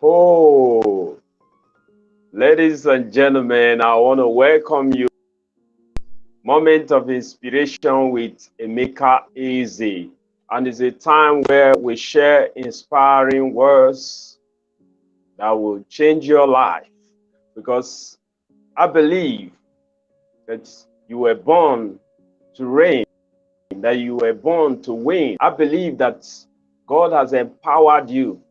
Oh, ladies and gentlemen, I want to welcome you. Moment of inspiration with Emeka Eze. And it's a time where we share inspiring words that will change your life. Because I believe that you were born to reign, that you were born to win. I believe that God has empowered you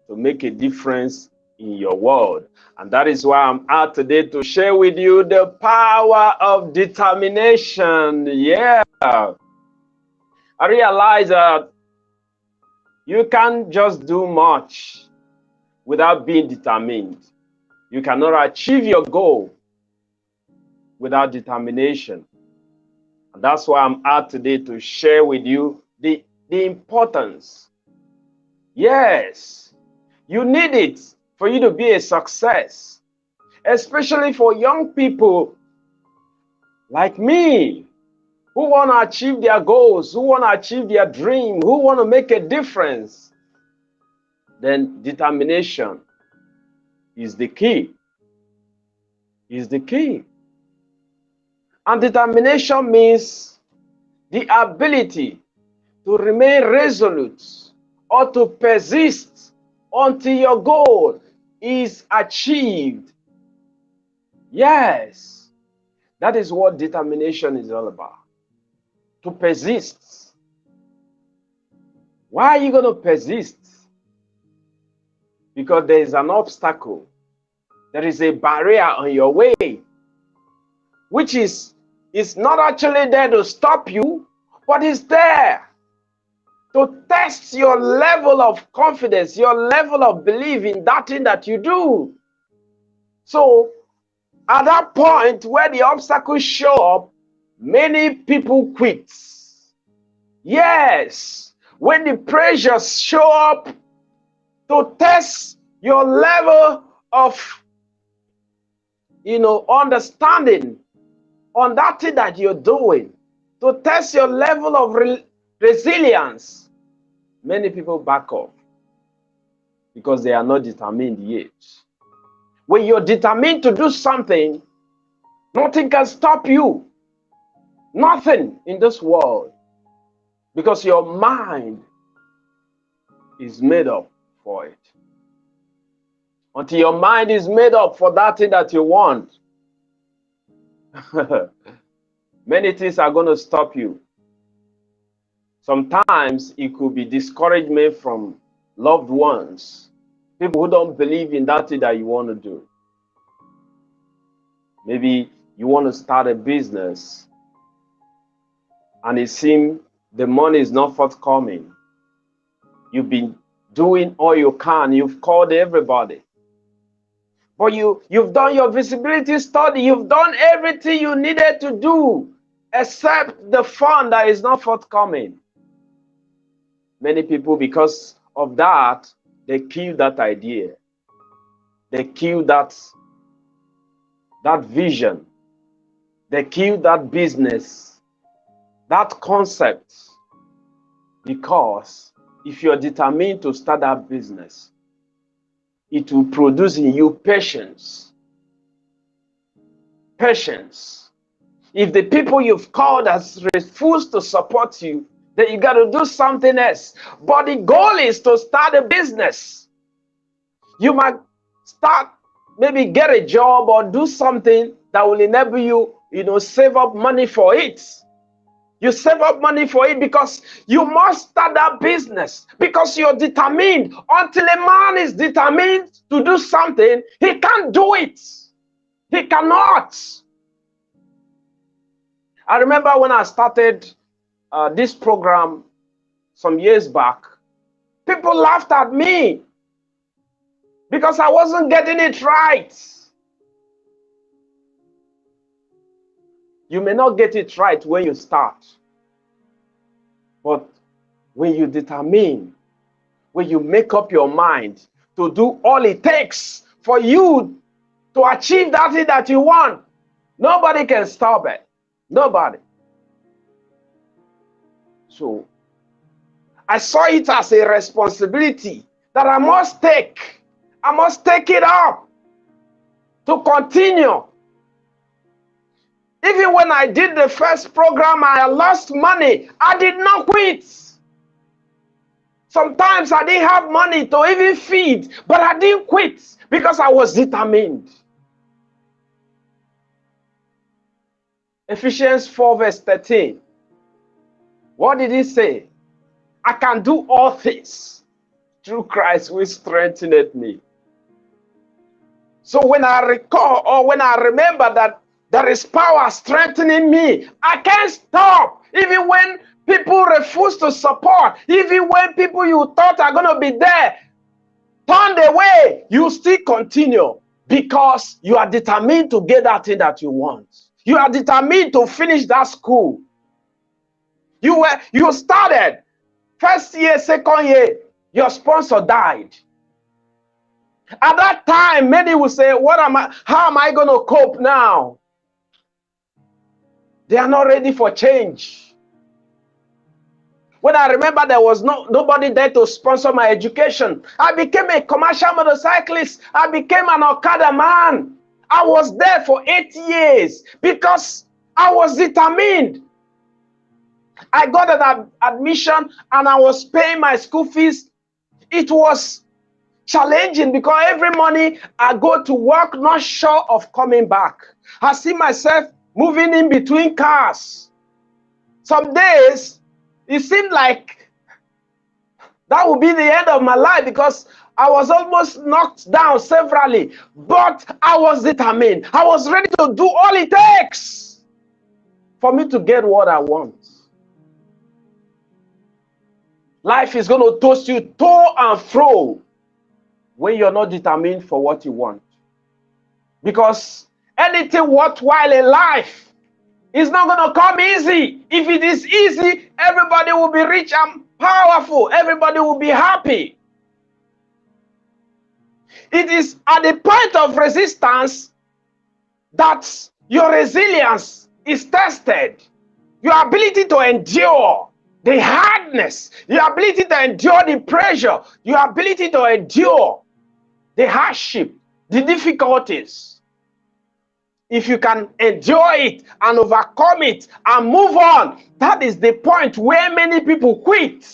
to make a difference in your world. And that is why I'm out today to share with you the power of determination. Yeah. I realize that you can't just do much without being determined. You cannot achieve your goal without determination. And that's why I'm out today to share with you the importance. Yes, you need it for you to be a success, especially for young people like me who want to achieve their goals, who want to achieve their dream, who want to make a difference. Then determination is the key. Is the key. And determination means the ability to remain resolute or to persist until your goal is achieved. Yes, that is what determination is all about. To persist. Why are you going to persist? Because there is an obstacle. There is a barrier on your way, which is not actually there to stop you, but is there to test your level of confidence, your level of belief in that thing that you do. So, at that point where the obstacles show up, many people quit. Yes, when the pressures show up to test your level of, understanding on that thing that you're doing, to test your level of resilience, many people back off because they are not determined yet. When you're determined to do something, nothing can stop you. Nothing in this world. Because your mind is made up for it. Until your mind is made up for that thing that you want, many things are going to stop you. Sometimes it could be discouragement from loved ones, people who don't believe in that thing that you want to do. Maybe you want to start a business and it seems the money is not forthcoming. You've been doing all you can. You've called everybody. But you've done your visibility study. You've done everything you needed to do except the fund that is not forthcoming. Many people, because of that, they kill that idea. They kill that vision. They kill that business, that concept. Because if you're determined to start that business, it will produce in you patience. Patience. If the people you've called has refused to support you, then you got to do something else. But the goal is to start a business. You might start, maybe get a job or do something that will enable you, save up money for it. You save up money for it because you must start that business, because you're determined. Until a man is determined to do something, he can't do it. He cannot. I remember when I started this program some years back, people laughed at me because I wasn't getting it right. You may not get it right when you start, but when you determine, when you make up your mind to do all it takes for you to achieve that thing that you want, nobody can stop it. Nobody. So I saw it as a responsibility that I must take I must take it up to continue. Even when I did the first program, I lost money. I did not quit. Sometimes I didn't have money to even feed, but I didn't quit because I was determined. Ephesians 4 verse 13. What did he say? I can do all things through Christ who strengthened me. So when I recall or when I remember that there is power strengthening me, I can't stop. Even when people refuse to support, even when people you thought are going to be there turned away, you still continue because you are determined to get that thing that you want. You are determined to finish that school. You started first year, second year, your sponsor died. At that time, many will say, how am I going to cope now? They are not ready for change. When I remember there was nobody there to sponsor my education, I became a commercial motorcyclist. I became an Okada man. I was there for 8 years because I was determined. I got an admission and I was paying my school fees. It was challenging because every morning I go to work not sure of coming back. I see myself moving in between cars. Some days it seemed like that would be the end of my life because I was almost knocked down severally, but I was determined. I was ready to do all it takes for me to get what I want. Life is going to toss you to and fro when you're not determined for what you want. Because anything worthwhile in life is not going to come easy. If it is easy, everybody will be rich and powerful. Everybody will be happy. It is at the point of resistance that your resilience is tested. Your ability to endure the hardness, your ability to endure the pressure, your ability to endure the hardship, the difficulties. If you can endure it and overcome it and move on, that is the point where many people quit.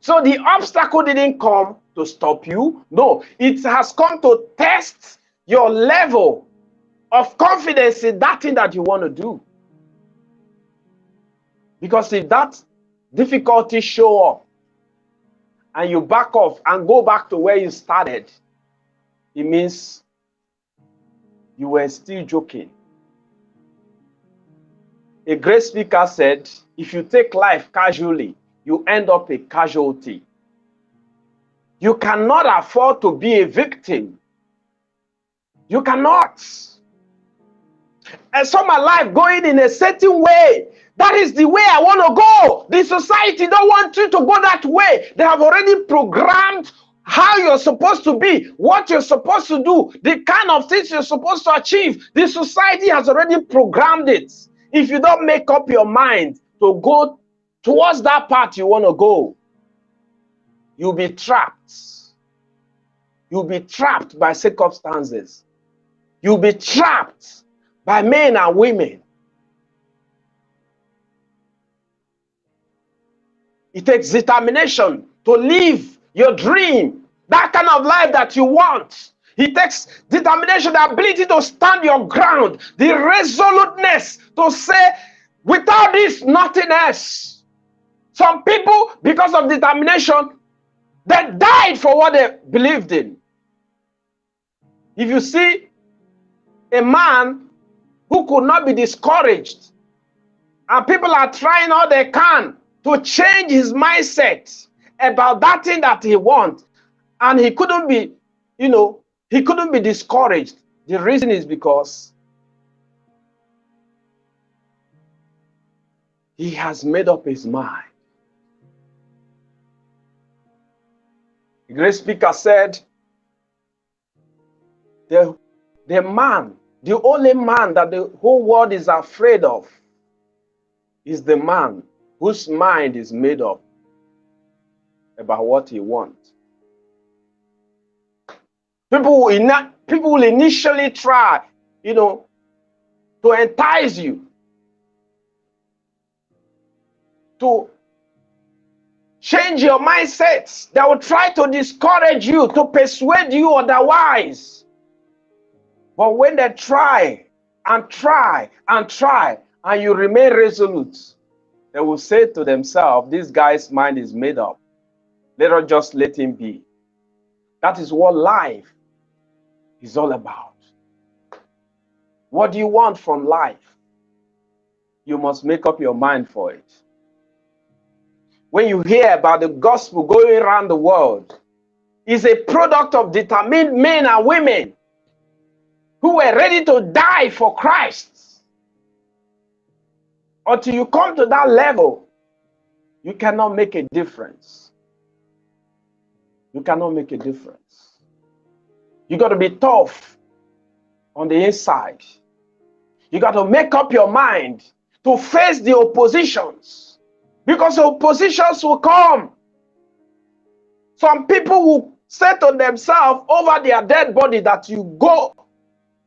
So the obstacle didn't come to stop you. No, it has come to test your level of confidence in that thing that you want to do. Because if that difficulty show up and you back off and go back to where you started, it means you were still joking. A great speaker said, if you take life casually, you end up a casualty. You cannot afford to be a victim. You cannot. I saw my life going in a certain way. That is the way I want to go. The society don't want you to go that way. They have already programmed how you're supposed to be, what you're supposed to do, the kind of things you're supposed to achieve. The society has already programmed it. If you don't make up your mind to go towards that path you want to go, you'll be trapped. You'll be trapped by circumstances. You'll be trapped by men and women. It takes determination to live your dream, that kind of life that you want. It takes determination, the ability to stand your ground, the resoluteness to say, without this, nothing else. Some people, because of determination, they died for what they believed in. If you see a man who could not be discouraged, and people are trying all they can to change his mindset about that thing that he wants, and he couldn't be, he couldn't be discouraged. The reason is because he has made up his mind. The great speaker said, the man, the only man that the whole world is afraid of is the man whose mind is made up about what he wants. People will initially try, to entice you, to change your mindsets. They will try to discourage you, to persuade you otherwise. But when they try and try and try, and you remain resolute, they will say to themselves, this guy's mind is made up. Let us just let him be. That is what life is all about. What do you want from life? You must make up your mind for it. When you hear about the gospel going around the world, it's a product of determined men and women who were ready to die for Christ. Until you come to that level, you cannot make a difference. You cannot make a difference. You got to be tough on the inside. You got to make up your mind to face the oppositions, because oppositions will come. Some people will say to themselves over their dead body that you go,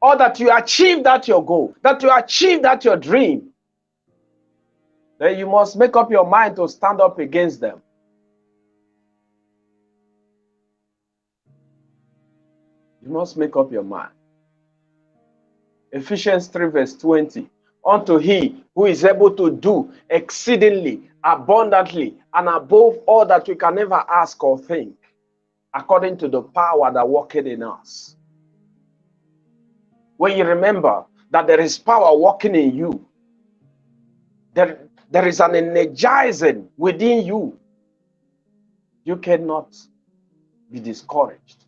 or that you achieve that your goal, that you achieve that your dream. Then you must make up your mind to stand up against them. You must make up your mind. Ephesians 3 verse 20. Unto he who is able to do exceedingly, abundantly, and above all that we can ever ask or think, according to the power that worketh in us. When you remember that there is power working in you, there is an energizing within you, you cannot be discouraged.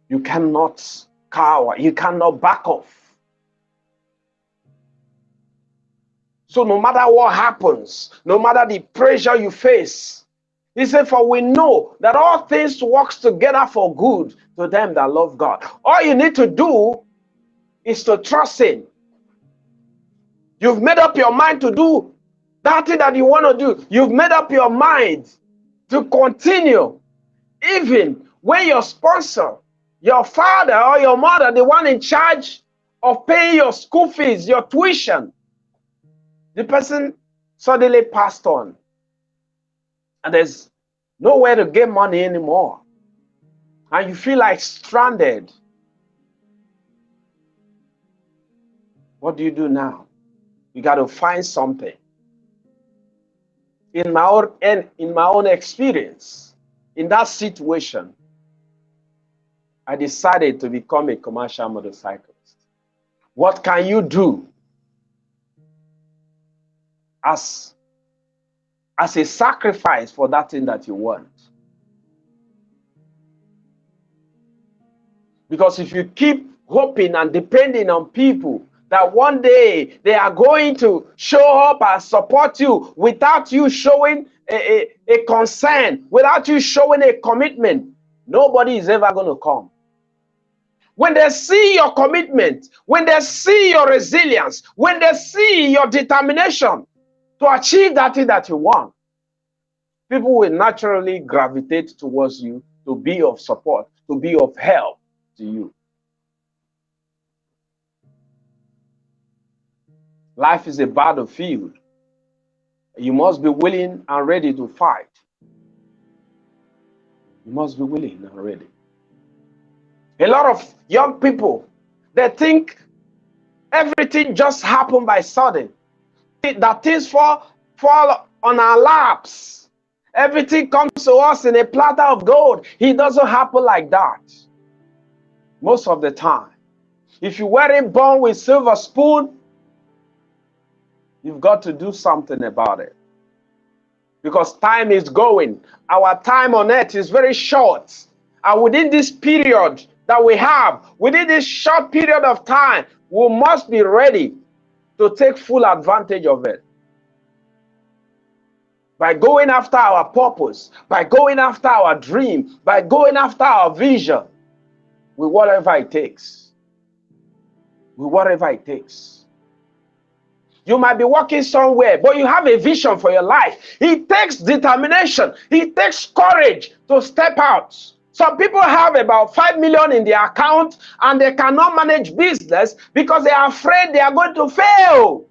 You cannot cower. You cannot back off. So no matter what happens, no matter the pressure you face, he said, for we know that all things work together for good to them that love God. All you need to do is to trust him. You've made up your mind to do that thing that you want to do. You've made up your mind to continue. Even when your sponsor, your father or your mother, the one in charge of paying your school fees, your tuition, the person suddenly passed on, and there's nowhere to get money anymore, and you feel like stranded. What do you do now? You got to find something. In my own experience, in that situation, I decided to become a commercial motorcyclist. What can you do as a sacrifice for that thing that you want? Because if you keep hoping and depending on people that one day they are going to show up and support you without you showing a concern, without you showing a commitment, nobody is ever going to come. When they see your commitment, when they see your resilience, when they see your determination to achieve that thing that you want, people will naturally gravitate towards you to be of support, to be of help to you. Life is a battlefield. You must be willing and ready to fight. You must be willing and ready. A lot of young people, they think everything just happened by sudden. That things fall on our laps. Everything comes to us in a platter of gold. It doesn't happen like that. Most of the time. If you weren't born with silver spoon, you've got to do something about it. Because time is going. Our time on earth is very short. And within this period that we have, within this short period of time, we must be ready to take full advantage of it. By going after our purpose, by going after our dream, by going after our vision, with whatever it takes. With whatever it takes. You might be working somewhere, but you have a vision for your life. It takes determination. It takes courage to step out Some people have about 5 million in their account and they cannot manage business because they are afraid they are going to fail.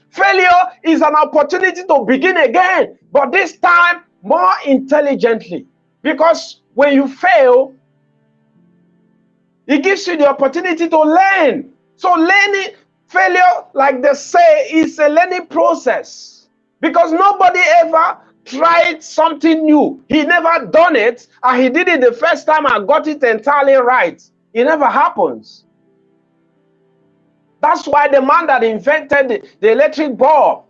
Failure is an opportunity to begin again, but this time more intelligently. Because when you fail, it gives you the opportunity to learn. So learning, failure, like they say, is a learning process. Because nobody ever tried something new. He never done it, and he did it the first time and got it entirely right. It never happens. That's why the man that invented the electric bulb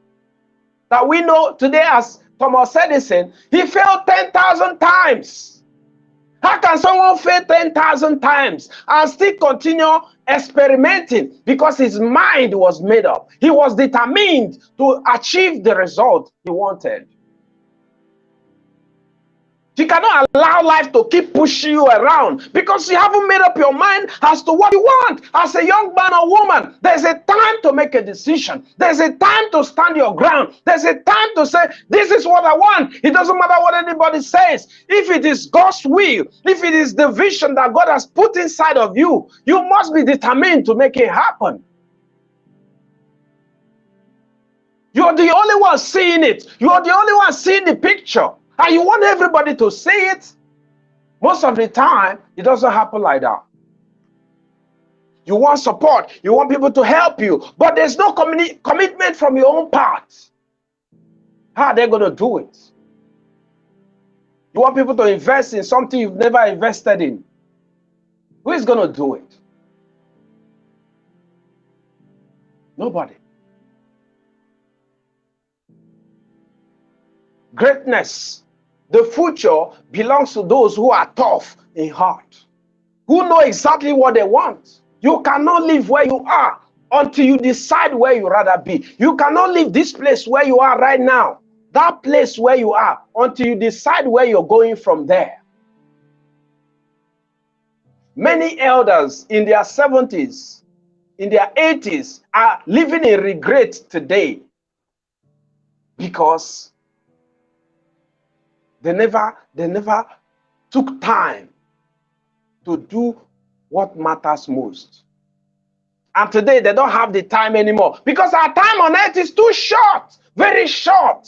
that we know today as Thomas Edison, he failed 10,000 times. How can someone fail 10,000 times and still continue experimenting? Because his mind was made up. He was determined to achieve the result he wanted. You cannot allow life to keep pushing you around because you haven't made up your mind as to what you want. As a young man or woman, there's a time to make a decision. There's a time to stand your ground. There's a time to say, this is what I want. It doesn't matter what anybody says. If it is God's will, if it is the vision that God has put inside of you, you must be determined to make it happen. You're the only one seeing it. You're the only one seeing the picture. And you want everybody to see it? Most of the time, it doesn't happen like that. You want support. You want people to help you. But there's no commitment from your own part. How are they going to do it? You want people to invest in something you've never invested in. Who is going to do it? Nobody. Greatness, the future belongs to those who are tough in heart, who know exactly what they want. You cannot live where you are until you decide where you rather be. You cannot leave this place where you are right now, that place where you are, until you decide where you're going from there. Many elders in their 70s, in their 80s, are living in regret today because they never took time to do what matters most. And today they don't have the time anymore because our time on earth is too short, very short.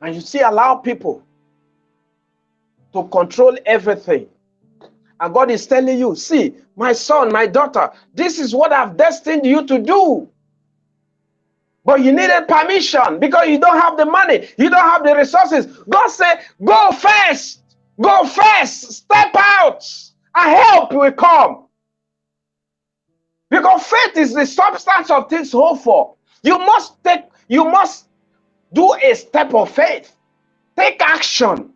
And you see, allow people to control everything. And God is telling you, see, my son, my daughter, this is what I've destined you to do. But you needed permission because you don't have the money. You don't have the resources. God said, go first. Go first. Step out. And help will come. Because faith is the substance of things hoped for. You must do a step of faith. Take action.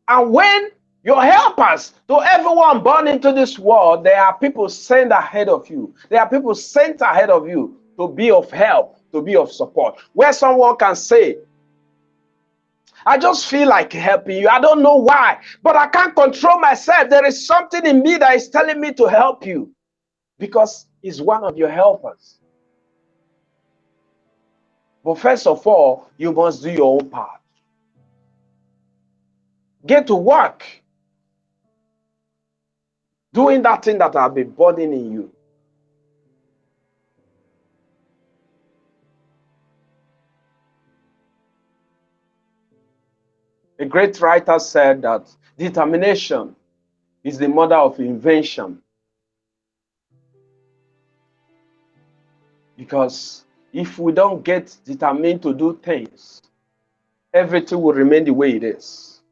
And when your helpers, to everyone born into this world, there are people sent ahead of you. There are people sent ahead of you to be of help, to be of support. Where someone can say, I just feel like helping you. I don't know why, but I can't control myself. There is something in me that is telling me to help you because it's one of your helpers. But first of all, you must do your own part. Get to work doing that thing that will be burdening you. A great writer said that determination is the mother of invention. Because if we don't get determined to do things, everything will remain the way it is.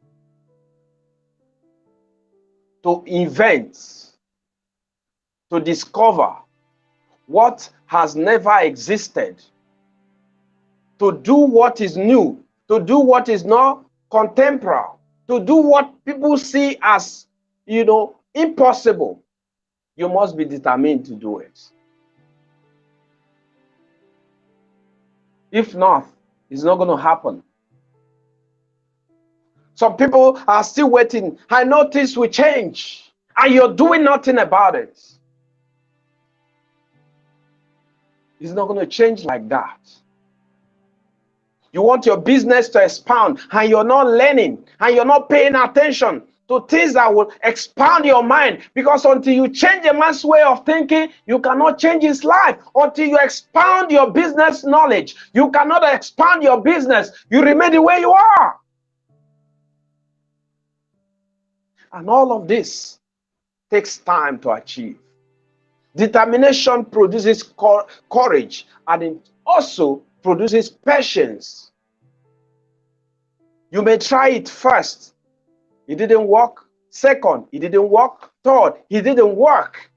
To invent, to discover what has never existed, to do what is new, to do what is not contemporary, to do what people see as, impossible, you must be determined to do it. If not, it's not going to happen. Some people are still waiting. I know things will change, and you're doing nothing about it. It's not going to change like that. You want your business to expand, and you're not learning, and you're not paying attention to things that will expand your mind. Because until you change a man's way of thinking, you cannot change his life. Until you expand your business knowledge, you cannot expand your business. You remain the way you are. And all of this takes time to achieve. Determination produces courage, and it also produces patience. You may try it first. It didn't work. Second, it didn't work. Third, it didn't work.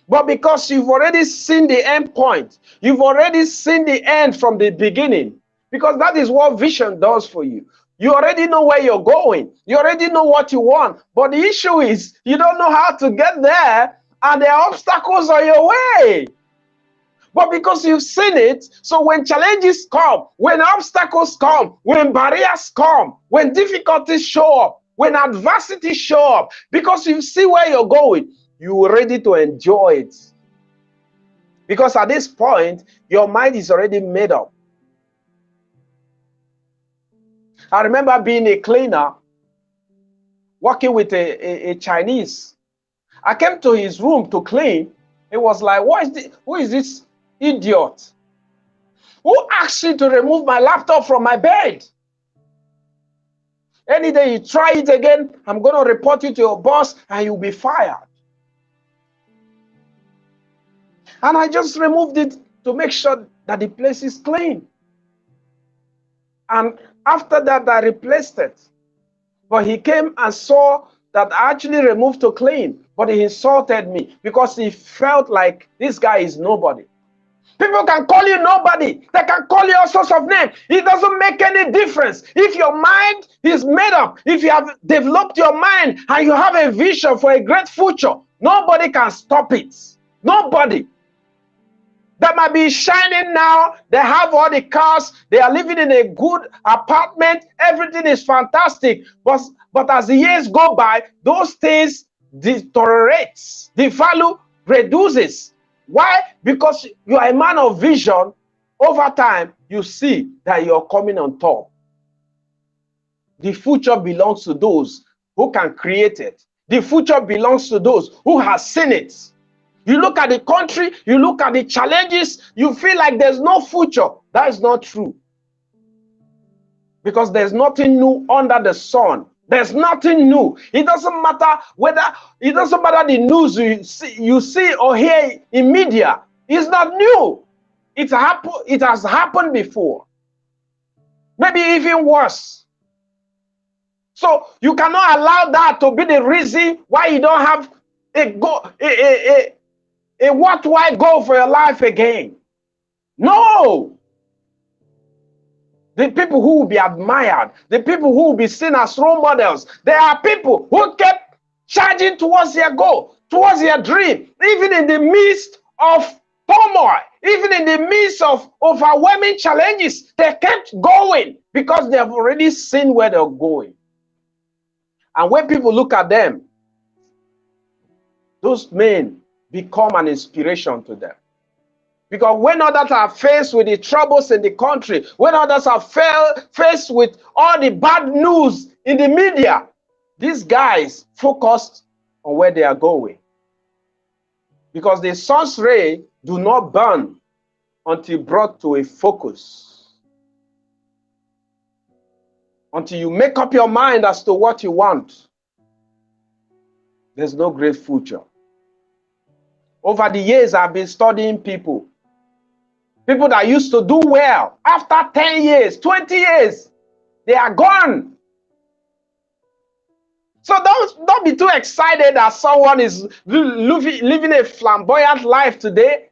But because you've already seen the end point, you've already seen the end from the beginning, because that is what vision does for you. You already know where you're going. You already know what you want. But the issue is you don't know how to get there, and there are obstacles on your way. But because you've seen it, so when challenges come, when obstacles come, when barriers come, when difficulties show up, when adversity show up, because you see where you're going, you're ready to enjoy it. Because at this point, your mind is already made up. I remember being a cleaner, working with a Chinese. I came to his room to clean. It was like, who is this idiot? Who asked you to remove my laptop from my bed? Any day you try it again, I'm going to report you to your boss and you'll be fired. And I just removed it to make sure that the place is clean. And after that, I replaced it. But he came and saw that I actually removed to clean. But he insulted me because he felt like this guy is nobody. People can call you nobody. They can call you all sorts of names. It doesn't make any difference. If your mind is made up, if you have developed your mind and you have a vision for a great future, nobody can stop it. Nobody. They might be shining now. They have all the cars. They are living in a good apartment. Everything is fantastic. But as the years go by, those things deteriorate. The value reduces. Why? Because you are a man of vision. Over time, you see that you're coming on top. The future belongs to those who can create it. The future belongs to those who have seen it. You look at the country, you look at the challenges, you feel like there's no future. That is not true. Because there's nothing new under the sun. There's nothing new. It doesn't matter the news you see or hear in media. It's not new. It has happened before. Maybe even worse. So you cannot allow that to be the reason why you don't have a worthwhile goal for your life again. No. The people who will be admired, the people who will be seen as role models, there are people who kept charging towards their goal, towards their dream, even in the midst of turmoil, even in the midst of overwhelming challenges. They kept going because they have already seen where they're going. And when people look at them, those men become an inspiration to them. Because when others are faced with the troubles in the country, when others are faced with all the bad news in the media, these guys focused on where they are going. Because the sun's ray do not burn until brought to a focus. Until you make up your mind as to what you want, there's no great future. Over the years, I've been studying people that used to do well. After 10 years, 20 years, they are gone. So don't be too excited that someone is living a flamboyant life today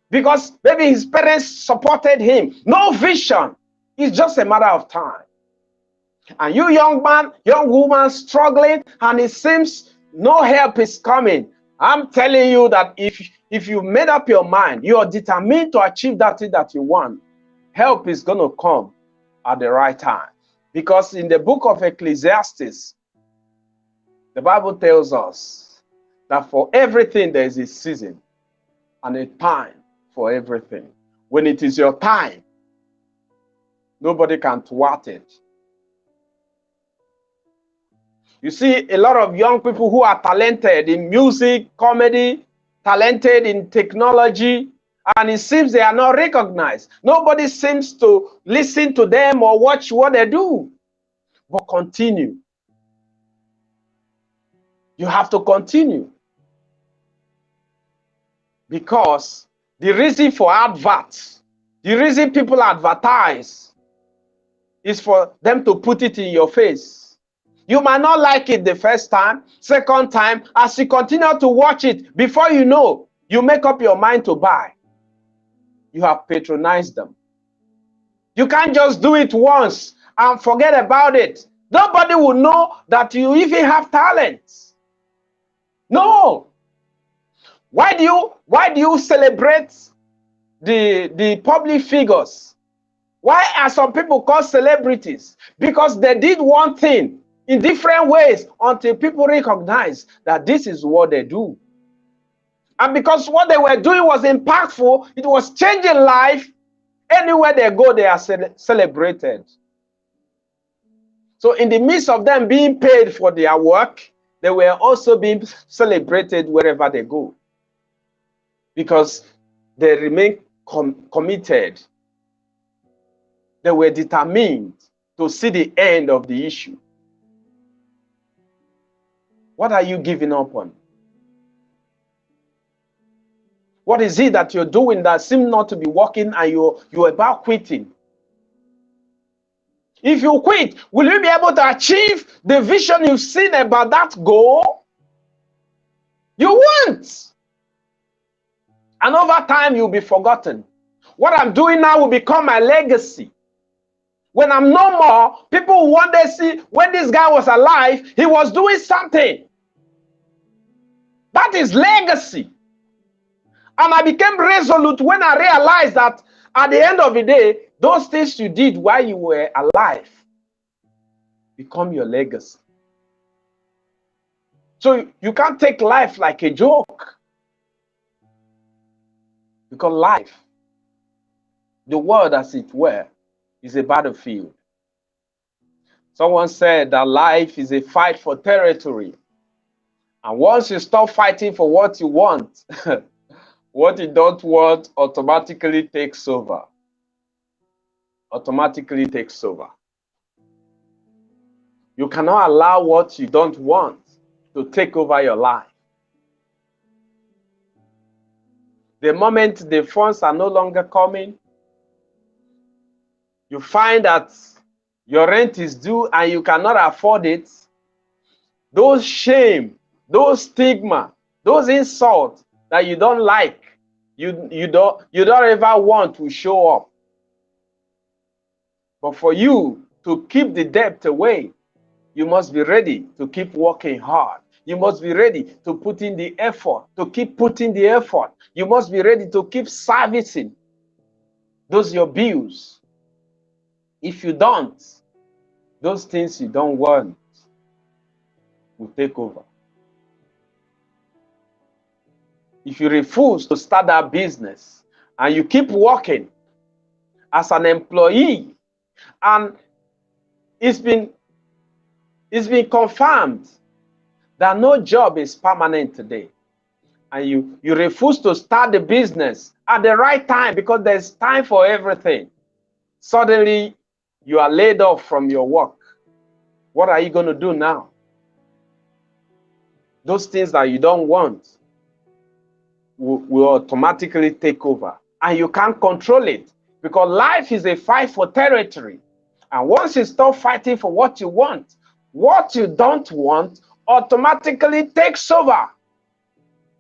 because maybe his parents supported him. No vision. It's just a matter of time. And you young man, young woman struggling, and it seems no help is coming. I'm telling you that if you made up your mind, you are determined to achieve that thing that you want, help is going to come at the right time. Because in the book of Ecclesiastes, the Bible tells us that for everything there is a season and a time for everything. When it is your time, Nobody can thwart it. You see a lot of young people who are talented in music, comedy, talented in technology, and it seems they are not recognized. Nobody seems to listen to them or watch what they do. But continue. You have to continue. Because the reason for adverts, the reason people advertise is for them to put it in your face. You might not like it the first time, second time, as you continue to watch it, before you know, you make up your mind to buy. You have patronized them. You can't just do it once and forget about it. Nobody will know that you even have talent. No. Why do you celebrate the public figures? Why are some people called celebrities? Because they did one thing in different ways until people recognize that this is what they do. And because what they were doing was impactful, it was changing life, anywhere they go, they are celebrated. So in the midst of them being paid for their work, they were also being celebrated wherever they go. Because they remain committed. They were determined to see the end of the issue. What are you giving up on? What is it that you're doing that seems not to be working and you're about quitting? If you quit, will you be able to achieve the vision you've seen about that goal? You won't. And over time, you'll be forgotten. What I'm doing now will become my legacy. When I'm no more, people will one day see when this guy was alive, he was doing something. That is legacy. And I became resolute when I realized that at the end of the day, those things you did while you were alive become your legacy. So you can't take life like a joke. Because life, the world as it were, is a battlefield. Someone said that life is a fight for territory. And once you stop fighting for what you want, what you don't want automatically takes over. Automatically takes over. You cannot allow what you don't want to take over your life. The moment the funds are no longer coming, you find that your rent is due and you cannot afford it, those shame, those stigma, those insults that you don't like, you don't ever want to show up. But for you to keep the debt away, you must be ready to keep working hard. You must be ready to put in the effort, to keep putting the effort. You must be ready to keep servicing those your bills. If you don't, those things you don't want will take over. If you refuse to start that business and you keep working as an employee, and it's been confirmed that no job is permanent today, and you refuse to start the business at the right time because there's time for everything, suddenly you are laid off from your work. What are you going to do now? Those things that you don't want will automatically take over, and you can't control it because life is a fight for territory. And once you stop fighting for what you want, what you don't want automatically takes over.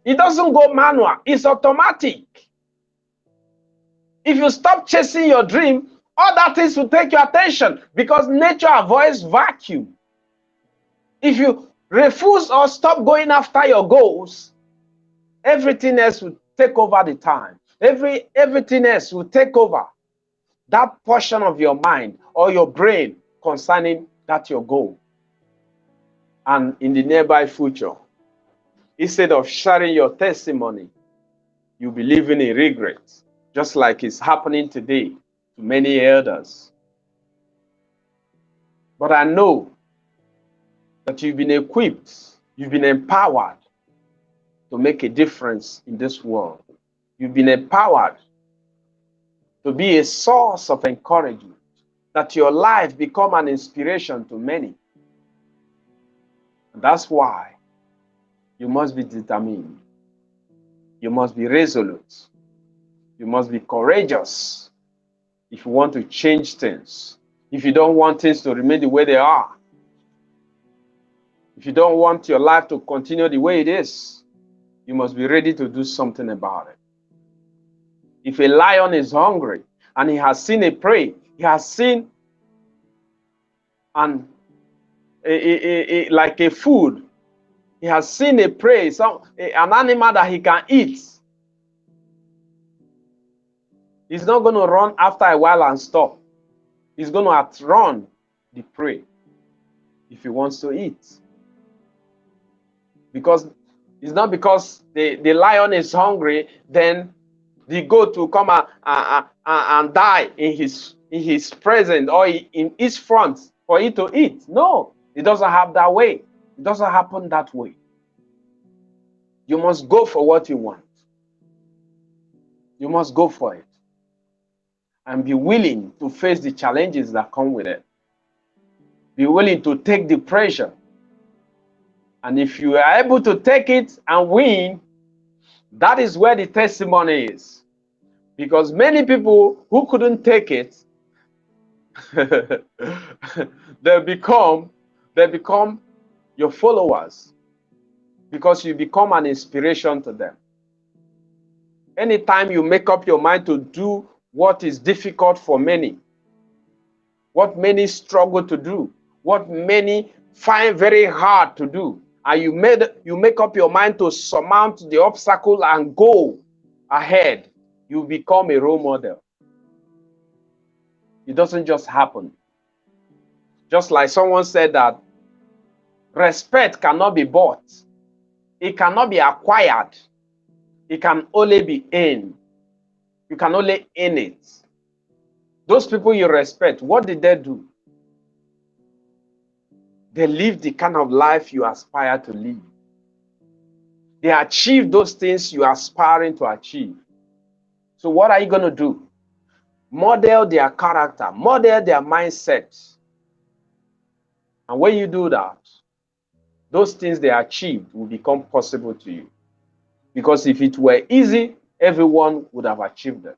It doesn't go manual, it's automatic. If you stop chasing your dream, other things will take your attention because nature avoids vacuum. If you refuse or stop going after your goals, everything else will take over the time. Everything else will take over that portion of your mind or your brain concerning that your goal. And in the nearby future, instead of sharing your testimony, you'll be living in regret, just like it's happening today to many elders. But I know that you've been equipped, you've been empowered to make a difference in this world. You've been empowered to be a source of encouragement, that your life become an inspiration to many. And that's why you must be determined. You must be resolute. You must be courageous if you want to change things. If you don't want things to remain the way they are. If you don't want your life to continue the way it is, you must be ready to do something about it. If a lion is hungry and he has seen a prey, he has seen like a food, he has seen a prey, an animal that he can eat, he's not going to run after a while and stop. He's going to outrun the prey if he wants to eat. Because it's not because the lion is hungry, then the goat will come and die in his presence or in his front for it to eat. No, it doesn't happen that way. It doesn't happen that way. You must go for what you want. You must go for it. And be willing to face the challenges that come with it. Be willing to take the pressure. And if you are able to take it and win, that is where the testimony is. Because many people who couldn't take it, they become your followers. Because you become an inspiration to them. Anytime you make up your mind to do what is difficult for many, what many struggle to do, what many find very hard to do, and you make up your mind to surmount the obstacle and go ahead, you become a role model. It doesn't just happen. Just like someone said that respect cannot be bought. It cannot be acquired. It can only be earned. You can only earn it. Those people you respect, what did they do? They live the kind of life you aspire to live. They achieve those things you are aspiring to achieve. So what are you going to do? Model their character, model their mindset. And when you do that, those things they achieved will become possible to you. Because if it were easy, everyone would have achieved it.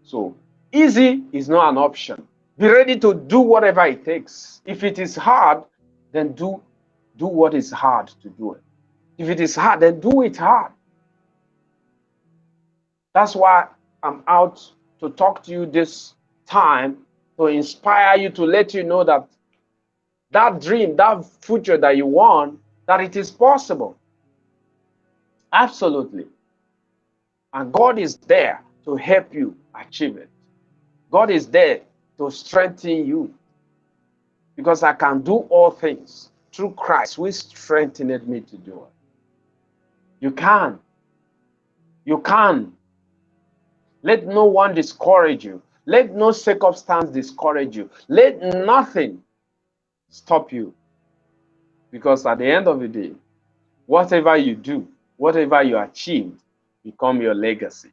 So easy is not an option. Be ready to do whatever it takes. If it is hard, then do what is hard to do it. If it is hard, then do it hard. That's why I'm out to talk to you this time, to inspire you, to let you know that that dream, that future that you want, that it is possible. Absolutely. And God is there to help you achieve it. God is there to strengthen you. Because I can do all things through Christ, who strengthened me to do it. You can. You can. Let no one discourage you. Let no circumstance discourage you. Let nothing stop you. Because at the end of the day, whatever you do, whatever you achieve, become your legacy.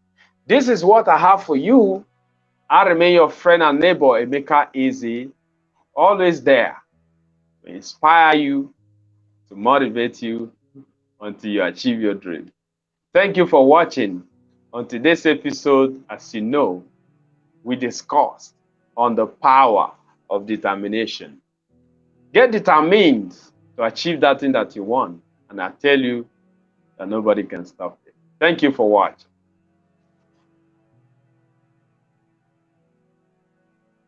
This is what I have for you. I remain your friend and neighbor, Emeka Eze, always there to inspire you, to motivate you until you achieve your dream. Thank you for watching. On today's episode, as you know, we discussed on the power of determination. Get determined to achieve that thing that you want, and I tell you that nobody can stop it. Thank you for watching.